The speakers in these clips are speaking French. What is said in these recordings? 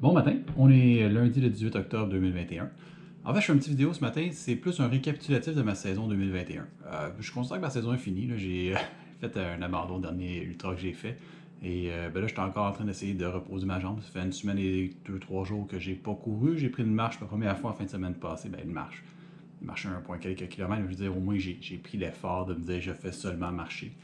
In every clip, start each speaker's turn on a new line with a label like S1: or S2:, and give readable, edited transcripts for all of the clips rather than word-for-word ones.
S1: Bon matin, on est lundi le 18 octobre 2021. En fait, je fais une petite vidéo ce matin, c'est plus un récapitulatif de ma saison 2021. Je constate que ma saison est finie, j'ai fait un abandon au dernier ultra que j'ai fait. Et là, je suis encore en train d'essayer de reposer ma jambe. Ça fait une semaine et 2-3 jours que j'ai pas couru. J'ai pris une marche la première fois en fin de semaine passée. Une marche. Marcher 1 quelques kilomètres, je veux dire, au moins j'ai pris l'effort de me dire je fais seulement marcher.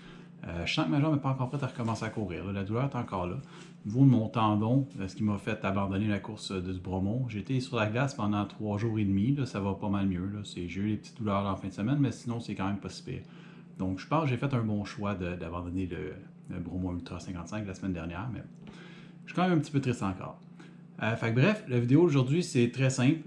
S1: Je sens que ma jambe n'est pas encore prête à recommencer à courir. Là. La douleur est encore là. Au niveau de mon tendon, ce qui m'a fait abandonner la course de ce Bromont, j'ai été sur la glace pendant 3 jours et demi. Là, ça va pas mal mieux. J'ai eu des petites douleurs en fin de semaine, mais sinon, c'est quand même pas si pire. Donc, je pense que j'ai fait un bon choix d'abandonner le Bromont Ultra 55 la semaine dernière, mais je suis quand même un petit peu triste encore. Bref, la vidéo d'aujourd'hui, c'est très simple.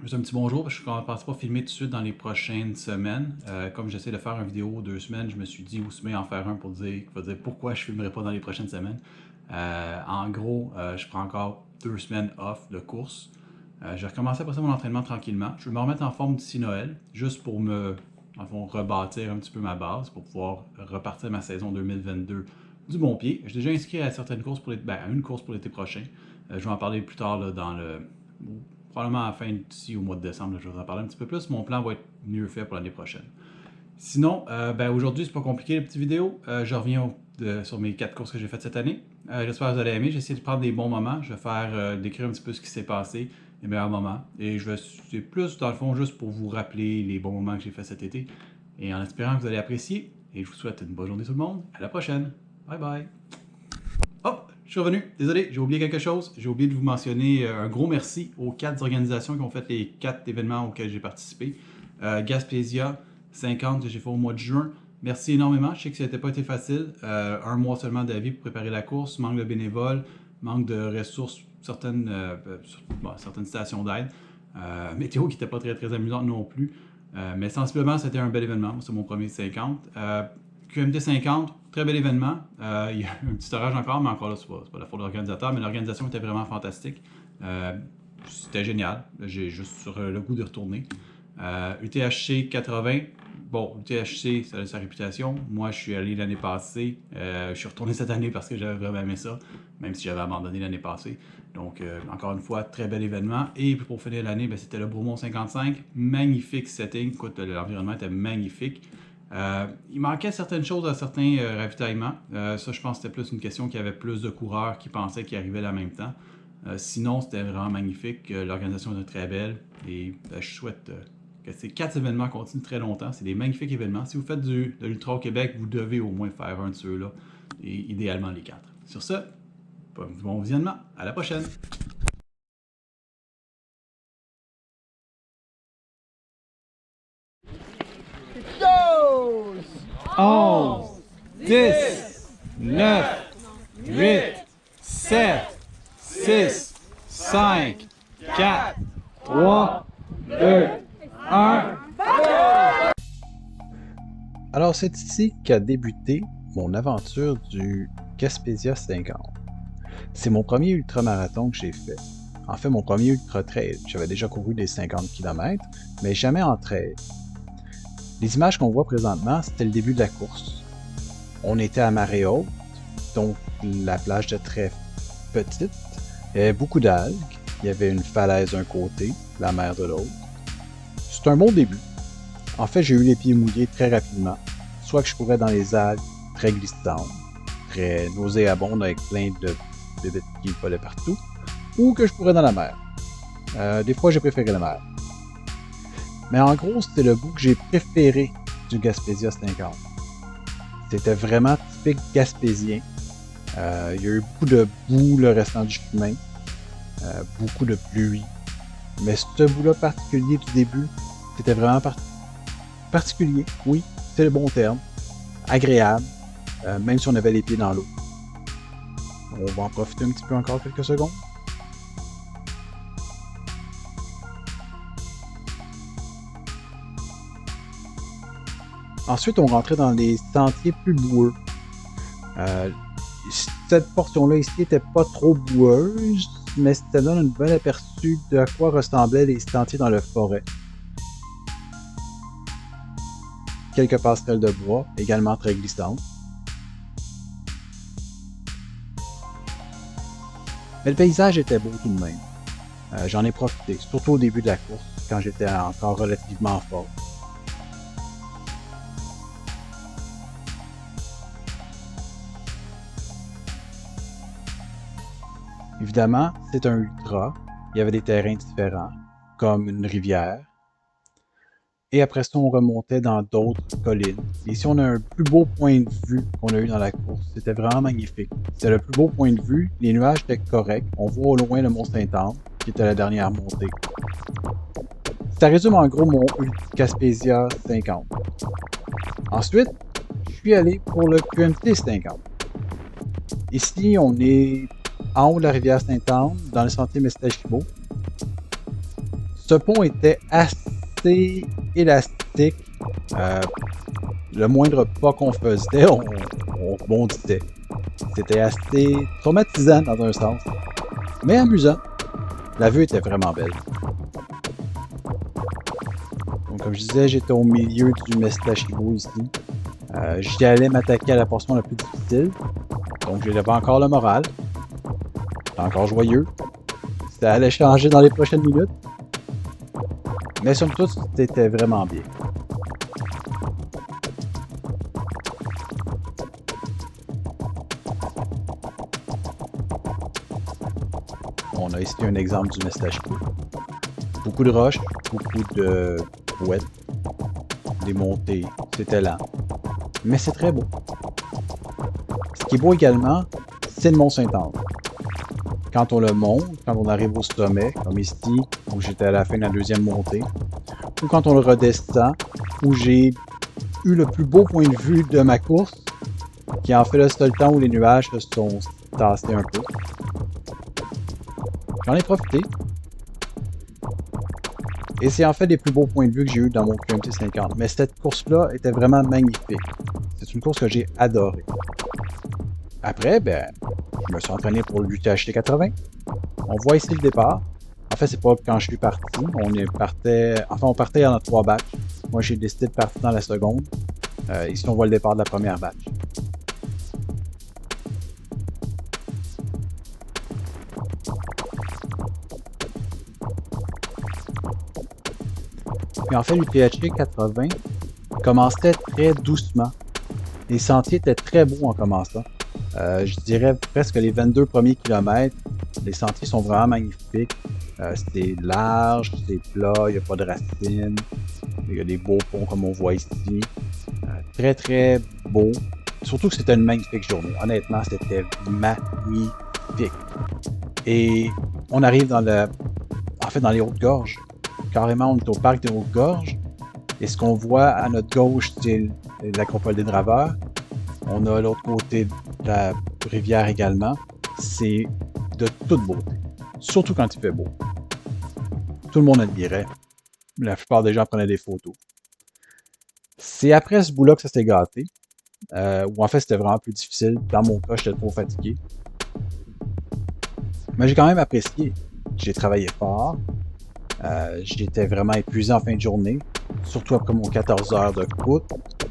S1: Juste un petit bonjour, parce que je ne pense pas filmer tout de suite dans les prochaines semaines. Comme j'essaie de faire une vidéo 2 semaines, je me suis dit ou se en faire un pour dire pourquoi je ne filmerai pas dans les prochaines semaines. En gros, je prends encore 2 semaines off de course. Je vais recommencer après ça mon entraînement tranquillement. Je vais me remettre en forme d'ici Noël, juste pour rebâtir un petit peu ma base, pour pouvoir repartir ma saison 2022 du bon pied. J'ai déjà inscrit à certaines courses à une course pour l'été prochain. Je vais en parler plus tard là, probablement à la fin d'ici au mois de décembre, je vais vous en parler un petit peu plus. Mon plan va être mieux fait pour l'année prochaine. Sinon, aujourd'hui, c'est pas compliqué les petites vidéos. Je reviens sur mes 4 courses que j'ai faites cette année. J'espère que vous allez aimer. J'essaie de prendre des bons moments. Je vais faire décrire un petit peu ce qui s'est passé, les meilleurs moments. Et c'est plus, dans le fond, juste pour vous rappeler les bons moments que j'ai fait cet été. Et en espérant que vous allez apprécier. Et je vous souhaite une bonne journée tout le monde. À la prochaine. Bye bye. Hop, je suis revenu. Désolé, j'ai oublié quelque chose. J'ai oublié de vous mentionner un gros merci aux 4 organisations qui ont fait les 4 événements auxquels j'ai participé. Gaspésia 50 que j'ai fait au mois de juin. Merci énormément. Je sais que ça n'était pas été facile. 1 mois seulement d'avis pour préparer la course. Manque de bénévoles, manque de ressources, certaines stations d'aide. Météo qui n'était pas très, très amusante non plus. Mais sensiblement, c'était un bel événement. C'est mon premier 50. QMT 50, très bel événement. Il y a un petit orage encore, mais encore là, c'est pas la faute de l'organisateur, mais l'organisation était vraiment fantastique. C'était génial. J'ai juste sur le goût de retourner. UTHC 80, bon, UTHC, ça a sa réputation. Moi, je suis allé l'année passée. Je suis retourné cette année parce que j'avais vraiment aimé ça, même si j'avais abandonné l'année passée. Donc, encore une fois, très bel événement. Et pour finir l'année, c'était le Bromont 55. Magnifique setting. Écoute, l'environnement était magnifique. Il manquait certaines choses à certains ravitaillements. Ça, je pense que c'était plus une question qu'il y avait plus de coureurs qui pensaient qu'ils arrivaient en même temps. Sinon, c'était vraiment magnifique. L'organisation était très belle. Et je souhaite que ces 4 événements continuent très longtemps. C'est des magnifiques événements. Si vous faites de l'Ultra au Québec, vous devez au moins faire un de ceux-là. Et idéalement les 4. Sur ce, bon visionnement. À la prochaine!
S2: 11, 10, 9, 8, 7, 6, 5, 4, 3, 2, 1.
S3: Alors, c'est ici qu'a débuté mon aventure du Gaspésia 50. C'est mon premier ultramarathon que j'ai fait. En fait, mon premier ultra-trail. J'avais déjà couru des 50 km, mais jamais en trail. Les images qu'on voit présentement, c'était le début de la course. On était à marée haute, donc la plage était très petite. Il y avait beaucoup d'algues, il y avait une falaise d'un côté, la mer de l'autre. C'est un bon début. En fait, j'ai eu les pieds mouillés très rapidement, soit que je courais dans les algues très glissantes, très nauséabondes avec plein de bébites qui volaient partout, ou que je courais dans la mer. Des fois, j'ai préféré la mer. Mais en gros, c'était le bout que j'ai préféré du Gaspésia 50. C'était vraiment typique gaspésien. Il y a eu beaucoup de boue le restant du chemin, beaucoup de pluie. Mais ce bout-là particulier du début, c'était vraiment particulier, oui, c'est le bon terme. Agréable, même si on avait les pieds dans l'eau. On va en profiter un petit peu encore quelques secondes. Ensuite, on rentrait dans les sentiers plus boueux. Cette portion-là ici n'était pas trop boueuse, mais ça donne un bon aperçu de à quoi ressemblaient les sentiers dans la forêt. Quelques passerelles de bois, également très glissantes. Mais le paysage était beau tout de même. J'en ai profité, surtout au début de la course, quand j'étais encore relativement fort. Évidemment, c'est un ultra. Il y avait des terrains différents, comme une rivière. Et après ça, on remontait dans d'autres collines. Et ici, on a un plus beau point de vue qu'on a eu dans la course. C'était vraiment magnifique. C'était le plus beau point de vue. Les nuages étaient corrects. On voit au loin le mont Saint-Anne, qui était la dernière montée. Ça résume en gros mon Caspésia 50. Ensuite, je suis allé pour le QMT 50. Ici, on est en haut de la rivière Sainte-Anne, dans le sentier Mestachibo. Ce pont était assez élastique. Le moindre pas qu'on faisait, on rebondissait. C'était assez traumatisant dans un sens, mais amusant. La vue était vraiment belle. Donc, comme je disais, j'étais au milieu du Mestachibo ici. J'y allais m'attaquer à la portion la plus difficile. Donc, j'avais encore le moral. J'étais encore joyeux. Ça allait changer dans les prochaines minutes. Mais somme toute, c'était vraiment bien. On a ici un exemple du Mestachibo. Beaucoup de roches, beaucoup de bouettes, des montées, c'était lent. Mais c'est très beau. Ce qui est beau également, c'est le mont Saint-Anne. Quand on le monte, quand on arrive au sommet, comme ici, où j'étais à la fin de la deuxième montée, ou quand on le redescend, où j'ai eu le plus beau point de vue de ma course, qui en fait le seul temps où les nuages se sont tassés un peu. J'en ai profité. Et c'est en fait les plus beaux points de vue que j'ai eu dans mon QMT 50. Mais cette course-là était vraiment magnifique. C'est une course que j'ai adorée. Après, je me suis entraîné pour l'UTHT 80. On voit ici le départ. En fait, c'est pas quand je suis parti. On partait en 3 batchs. Moi, j'ai décidé de partir dans la seconde. Ici, on voit le départ de la première batch. Puis en fait, l'UTHT 80 commençait très doucement. Les sentiers étaient très beaux en commençant. Je dirais presque les 22 premiers kilomètres, les sentiers sont vraiment magnifiques. C'est large, c'est plat, il n'y a pas de racines. Il y a des beaux ponts comme on voit ici. Très très beau. Surtout que c'était une magnifique journée. Honnêtement, c'était magnifique. Et on arrive dans les Hautes-Gorges. Carrément, on est au parc des Hautes-Gorges. Et ce qu'on voit à notre gauche, c'est l'acropole des Draveurs. On a l'autre côté de la rivière également. C'est de toute beauté. Surtout quand il fait beau. Tout le monde admirait. La plupart des gens prenaient des photos. C'est après ce bout-là que ça s'est gâté. Où en fait, c'était vraiment plus difficile. Dans mon cas, j'étais trop fatigué. Mais j'ai quand même apprécié. J'ai travaillé fort. J'étais vraiment épuisé en fin de journée. Surtout après mon 14 heures de course.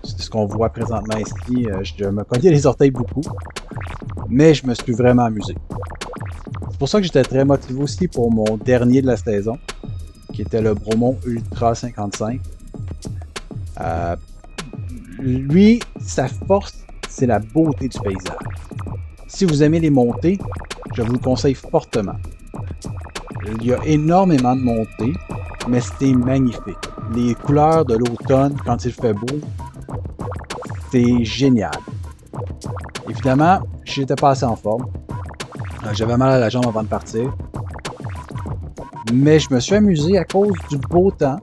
S3: C'est ce qu'on voit présentement ici. Je me cognais les orteils beaucoup. Mais je me suis vraiment amusé. C'est pour ça que j'étais très motivé aussi pour mon dernier de la saison, qui était le Bromont Ultra 55. Lui, sa force, c'est la beauté du paysage. Si vous aimez les montées, je vous le conseille fortement. Il y a énormément de montées, mais c'était magnifique. Les couleurs de l'automne, quand il fait beau, c'est génial. Évidemment, j'étais pas assez en forme. J'avais mal à la jambe avant de partir. Mais je me suis amusé à cause du beau temps,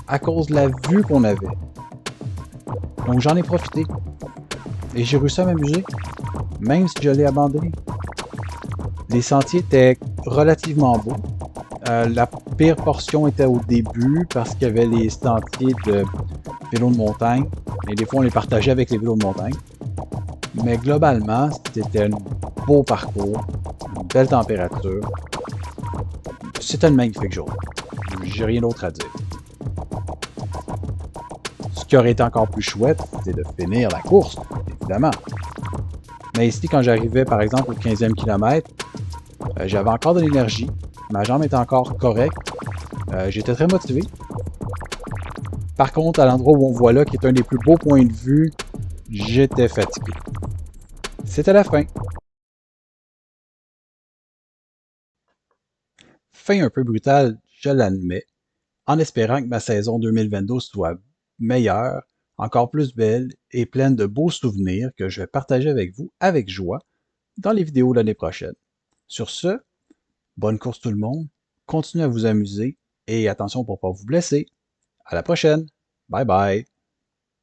S3: à cause de la vue qu'on avait. Donc j'en ai profité. Et j'ai réussi à m'amuser, même si je l'ai abandonné. Les sentiers étaient relativement beaux. La pire portion était au début parce qu'il y avait les sentiers de vélos de montagne. Et des fois, on les partageait avec les vélos de montagne. Mais globalement, c'était un beau parcours, une belle température. C'était une magnifique journée. J'ai rien d'autre à dire. Ce qui aurait été encore plus chouette, c'est de finir la course, évidemment. Mais ici, quand j'arrivais par exemple au 15e kilomètre, J'avais encore de l'énergie. Ma jambe était encore correcte. J'étais très motivé. Par contre, à l'endroit où on voit là, qui est un des plus beaux points de vue, j'étais fatigué. C'était la fin. Fin un peu brutale, je l'admets, en espérant que ma saison 2022 soit meilleure, encore plus belle et pleine de beaux souvenirs que je vais partager avec vous avec joie dans les vidéos l'année prochaine. Sur ce, bonne course tout le monde, continuez à vous amuser et attention pour ne pas vous blesser. À la prochaine. Bye bye.